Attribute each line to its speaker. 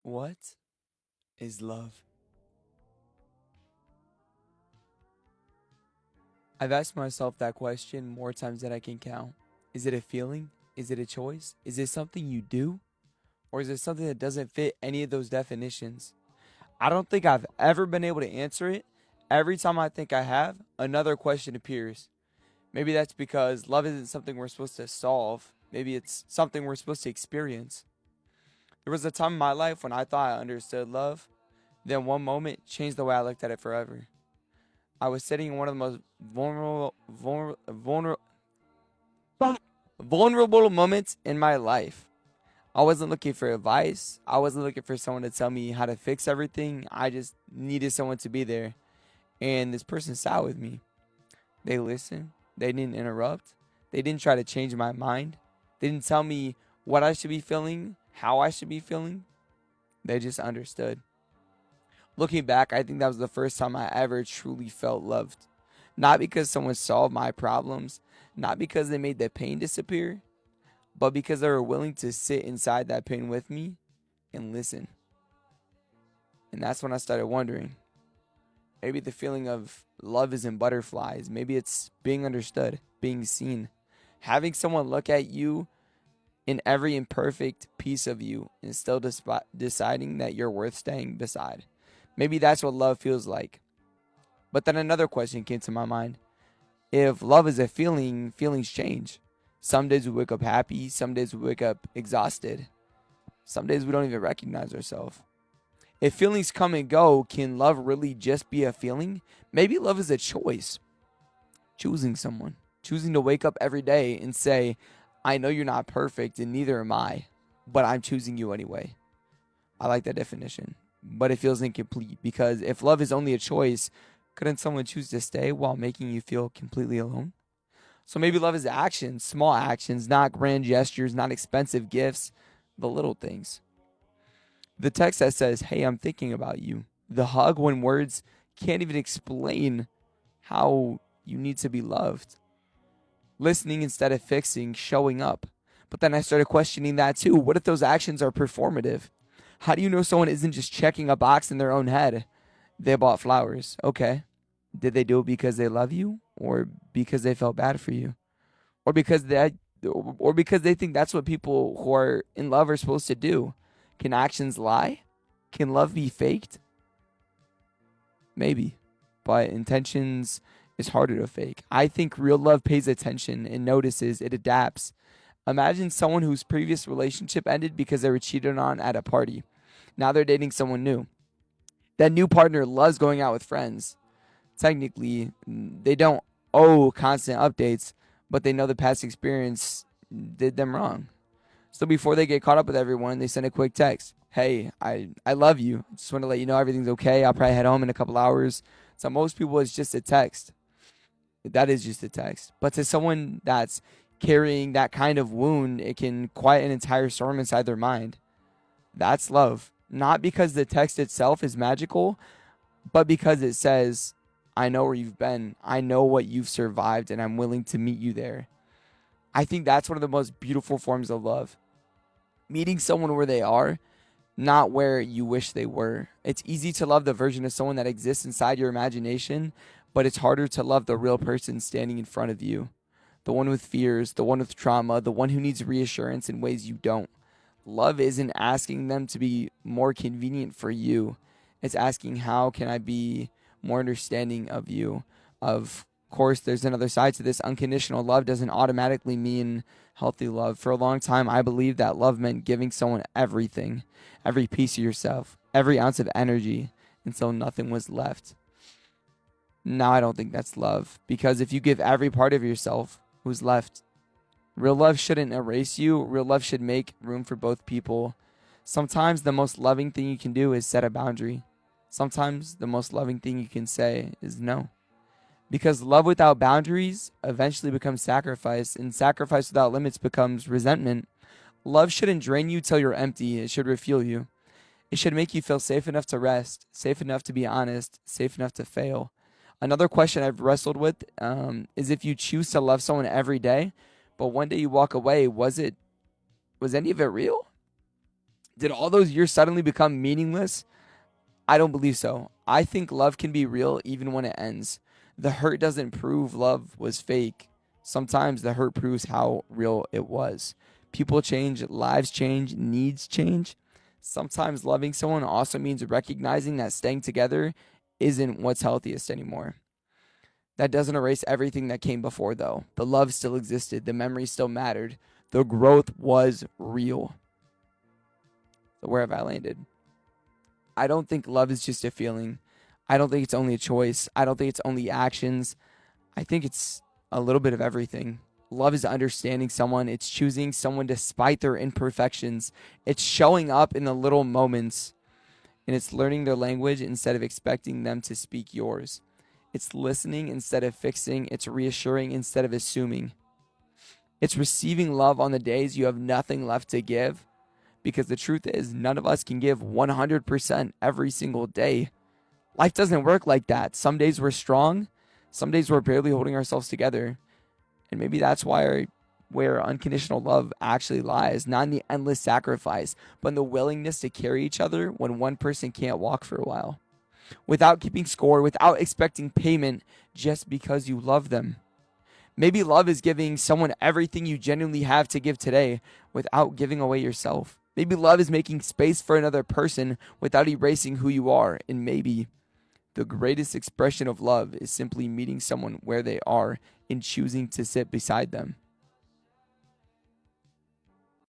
Speaker 1: What is love? I've asked myself that question more times than I can count. Is it a feeling? Is it a choice? Is it something you do? Or is it something that doesn't fit any of those definitions? I don't think I've ever been able to answer it. Every time I think I have, another question appears. Maybe that's because love isn't something we're supposed to solve. Maybe it's something we're supposed to experience. There was a time in my life when I thought I understood love, then one moment changed the way I looked at it forever. I was sitting in one of the most vulnerable moments in my life. I wasn't looking for advice. I wasn't looking for someone to tell me how to fix everything. I just needed someone to be there. And this person sat with me. They listened. They didn't interrupt. They didn't try to change my mind. They didn't tell me what I should be feeling, how I should be feeling. They just understood. Looking back, I think that was the first time I ever truly felt loved. Not because someone solved my problems, not because they made the pain disappear, but because they were willing to sit inside that pain with me and listen. And that's when I started wondering, maybe the feeling of love isn't butterflies. Maybe it's being understood, being seen, having someone look at you in every imperfect piece of you and still deciding that you're worth staying beside. Maybe that's what love feels like. But then another question came to my mind. If love is a feeling, feelings change. Some days we wake up happy, some days we wake up exhausted. Some days we don't even recognize ourselves. If feelings come and go, can love really just be a feeling? Maybe love is a choice. Choosing someone. Choosing to wake up every day and say, I know you're not perfect and neither am I, but I'm choosing you anyway. I like that definition. But it feels incomplete because if love is only a choice, couldn't someone choose to stay while making you feel completely alone? So maybe love is actions, small actions, not grand gestures, not expensive gifts, the little things. The text that says, hey, I'm thinking about you. The hug when words can't even explain how you need to be loved. Listening instead of fixing, showing up. But then I started questioning that too. What if those actions are performative? How do you know someone isn't just checking a box in their own head? They bought flowers. Okay. Did they do it because they love you or because they felt bad for you? Or because they think that's what people who are in love are supposed to do? Can actions lie? Can love be faked? Maybe. But intentions is harder to fake. I think real love pays attention and notices, it adapts. Imagine someone whose previous relationship ended because they were cheated on at a party. Now they're dating someone new. That new partner loves going out with friends. Technically, they don't owe constant updates, but they know the past experience did them wrong. So before they get caught up with everyone, they send a quick text. Hey, I love you. Just want to let you know everything's okay. I'll probably head home in a couple hours. So most people, it's just a text. That is just a text. But to someone that's carrying that kind of wound, it can quiet an entire storm inside their mind. That's love. Not because the text itself is magical, but because it says, I know where you've been. I know what you've survived, and I'm willing to meet you there. I think that's one of the most beautiful forms of love. Meeting someone where they are, not where you wish they were. It's easy to love the version of someone that exists inside your imagination, but it's harder to love the real person standing in front of you. The one with fears, the one with trauma, the one who needs reassurance in ways you don't. Love isn't asking them to be more convenient for you. It's asking, how can I be more understanding of you? Of course, there's another side to this. Unconditional love doesn't automatically mean healthy love. For a long time, I believed that love meant giving someone everything, every piece of yourself, every ounce of energy, until nothing was left. Now I don't think that's love, because if you give every part of yourself, who's left? Real love shouldn't erase you. Real love should make room for both people. Sometimes the most loving thing you can do is set a boundary. Sometimes the most loving thing you can say is no. Because love without boundaries eventually becomes sacrifice, and sacrifice without limits becomes resentment. Love shouldn't drain you till you're empty. It should refuel you. It should make you feel safe enough to rest, safe enough to be honest, safe enough to fail. Another question I've wrestled with is, if you choose to love someone every day, but one day you walk away, was any of it real? Did all those years suddenly become meaningless? I don't believe so. I think love can be real even when it ends. The hurt doesn't prove love was fake. Sometimes the hurt proves how real it was. People change, lives change, needs change. Sometimes loving someone also means recognizing that staying together isn't what's healthiest anymore. That doesn't erase everything that came before, though. The love still existed, the memories still mattered, the growth was real. So, where have I landed? I don't think love is just a feeling. I don't think it's only a choice. I don't think it's only actions. I think it's a little bit of everything. Love is understanding someone, it's choosing someone despite their imperfections, it's showing up in the little moments, and it's learning their language instead of expecting them to speak yours. It's listening instead of fixing, it's reassuring instead of assuming. It's receiving love on the days you have nothing left to give, because the truth is, none of us can give 100% every single day. Life doesn't work like that. Some days we're strong, some days we're barely holding ourselves together. And maybe that's where unconditional love actually lies, not in the endless sacrifice, but in the willingness to carry each other when one person can't walk for a while, without keeping score, without expecting payment, just because you love them. Maybe love is giving someone everything you genuinely have to give today without giving away yourself. Maybe love is making space for another person without erasing who you are. And maybe the greatest expression of love is simply meeting someone where they are and choosing to sit beside them.